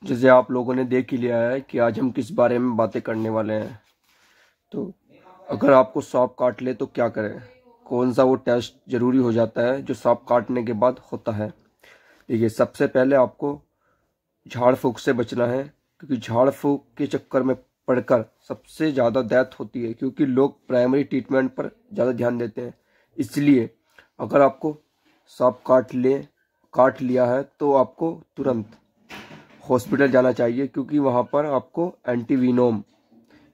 जैसे आप लोगों ने देख ही लिया है कि आज हम किस बारे में बातें करने वाले हैं। तो अगर आपको सांप काट ले तो क्या करें, कौन सा वो टेस्ट जरूरी हो जाता है जो सांप काटने के बाद होता है। देखिए, सबसे पहले आपको झाड़ फूक से बचना है, क्योंकि झाड़ फूक के चक्कर में पड़कर सबसे ज़्यादा डेथ होती है, क्योंकि लोग प्राइमरी ट्रीटमेंट पर ज़्यादा ध्यान देते हैं। इसलिए अगर आपको सांप काट लिया है तो आपको तुरंत हॉस्पिटल जाना चाहिए, क्योंकि वहाँ पर आपको एंटीवीनोम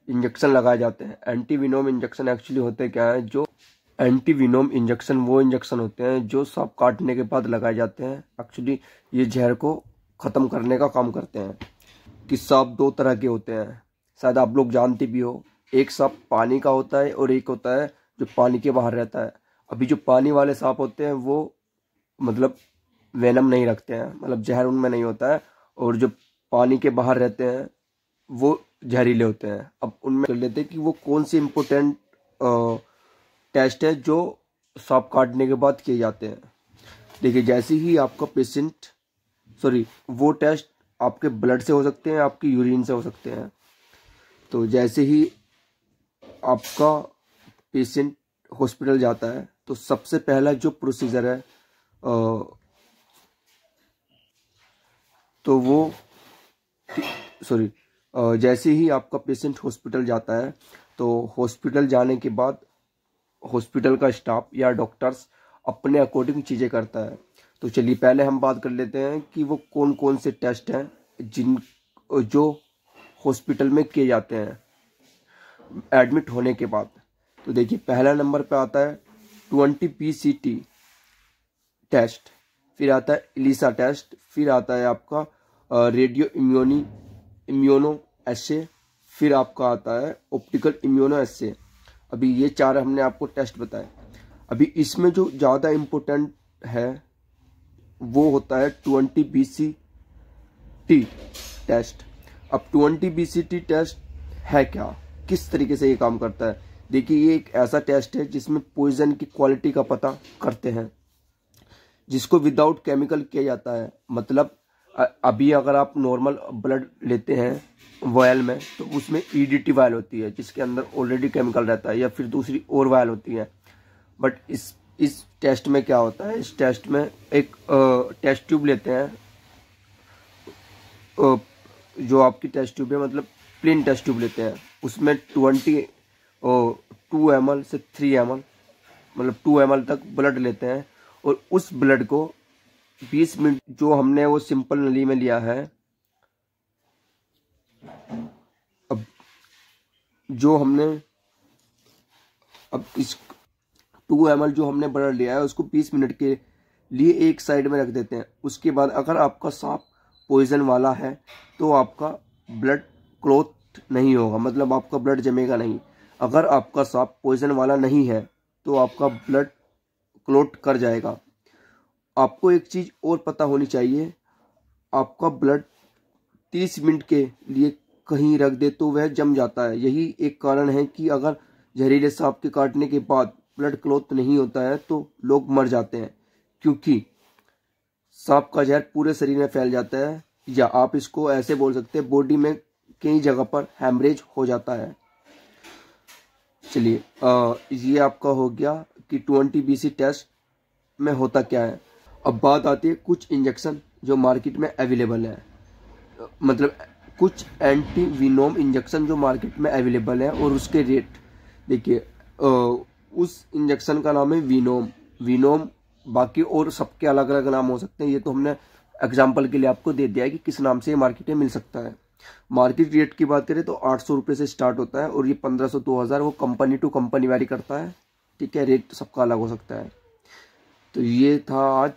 इंजेक्शन लगाए जाते हैं। एंटीवीनोम इंजेक्शन एक्चुअली होते क्या है, जो एंटीवीनोम इंजेक्शन वो इंजेक्शन होते हैं जो सांप काटने के बाद लगाए जाते हैं। एक्चुअली ये जहर को ख़त्म करने का काम करते हैं। कि सांप दो तरह के होते हैं, शायद आप लोग जानते भी हो। एक सांप पानी का होता है और एक होता है जो पानी के बाहर रहता है। अभी जो पानी वाले सांप होते हैं वो मतलब वेनम नहीं रखते हैं, मतलब जहर उनमें नहीं होता है। और जो पानी के बाहर रहते हैं वो जहरीले होते हैं। अब उनमें कर लेते हैं कि वो कौन सी इम्पोर्टेंट टेस्ट है जो सांप काटने के बाद किए जाते हैं। देखिए, जैसे ही आपका वो टेस्ट आपके ब्लड से हो सकते हैं, आपकी यूरिन से हो सकते हैं। तो जैसे ही आपका पेशेंट हॉस्पिटल जाता है तो सबसे पहला जो प्रोसीजर है जैसे ही आपका पेशेंट हॉस्पिटल जाता है तो हॉस्पिटल जाने के बाद हॉस्पिटल का स्टाफ या डॉक्टर्स अपने अकॉर्डिंग चीज़ें करता है। तो चलिए पहले हम बात कर लेते हैं कि वो कौन कौन से टेस्ट हैं जो हॉस्पिटल में किए जाते हैं एडमिट होने के बाद। तो देखिए, पहला नंबर पे आता है 20 PCT टेस्ट, फिर आता है इलिसा टेस्ट, फिर आता है आपका रेडियो इम्यूनो एसे, फिर आपका आता है ऑप्टिकल इम्यूनो एसे। अभी ये चार हमने आपको टेस्ट बताए। अभी इसमें जो ज़्यादा इम्पोर्टेंट है वो होता है 20 BCT टेस्ट। अब 20 BCT टेस्ट है क्या, किस तरीके से ये काम करता है। देखिए, ये एक ऐसा टेस्ट है जिसमें पॉइजन की क्वालिटी का पता करते हैं, जिसको विदाउट केमिकल किया जाता है। मतलब अभी अगर आप नॉर्मल ब्लड लेते हैं वायल में तो उसमें EDT वायल होती है जिसके अंदर ऑलरेडी केमिकल रहता है, या फिर दूसरी और वायल होती है। बट इस टेस्ट में क्या होता है, इस टेस्ट में एक टेस्ट ट्यूब लेते हैं। जो आपकी टेस्ट ट्यूब है, मतलब प्लेन टेस्ट ट्यूब लेते हैं, उसमें 2 ml से 3 ml, मतलब 2 ml तक ब्लड लेते हैं। और उस ब्लड को 20 मिनट जो हमने वो सिंपल नली में लिया है, अब इस 2 ml जो हमने ब्लड लिया है उसको 20 मिनट के लिए एक साइड में रख देते हैं। उसके बाद अगर आपका सांप पॉइजन वाला है तो आपका ब्लड क्लॉट नहीं होगा, मतलब आपका ब्लड जमेगा नहीं। अगर आपका सांप पॉइजन वाला नहीं है तो आपका ब्लड क्लॉट कर जाएगा। आपको एक चीज़ और पता होनी चाहिए, आपका ब्लड 30 मिनट के लिए कहीं रख दे तो वह जम जाता है। यही एक कारण है कि अगर जहरीले सांप के काटने के बाद ब्लड क्लॉट नहीं होता है तो लोग मर जाते हैं, क्योंकि सांप का जहर पूरे शरीर में फैल जाता है, या आप इसको ऐसे बोल सकते हैं बॉडी में कई जगह पर हैमरेज हो जाता है। चलिए, ये आपका हो गया कि 20 BC टेस्ट में होता क्या है। अब बात आती है कुछ इंजेक्शन जो मार्केट में अवेलेबल है, मतलब कुछ एंटीवीनोम इंजेक्शन जो मार्केट में अवेलेबल है और उसके रेट। देखिए, उस इंजेक्शन का नाम है वीनोम। बाकी और सबके अलग अलग नाम हो सकते हैं, ये तो हमने एग्जाम्पल के लिए आपको दे दिया है कि किस नाम से ये मार्केट में मिल सकता है। मार्केट रेट की बात करें तो 800 रुपये से स्टार्ट होता है और ये 1500 2000 वो कंपनी टू कंपनी वैरी करता है। ठीक है, रेट सबका अलग हो सकता है। तो ये था आज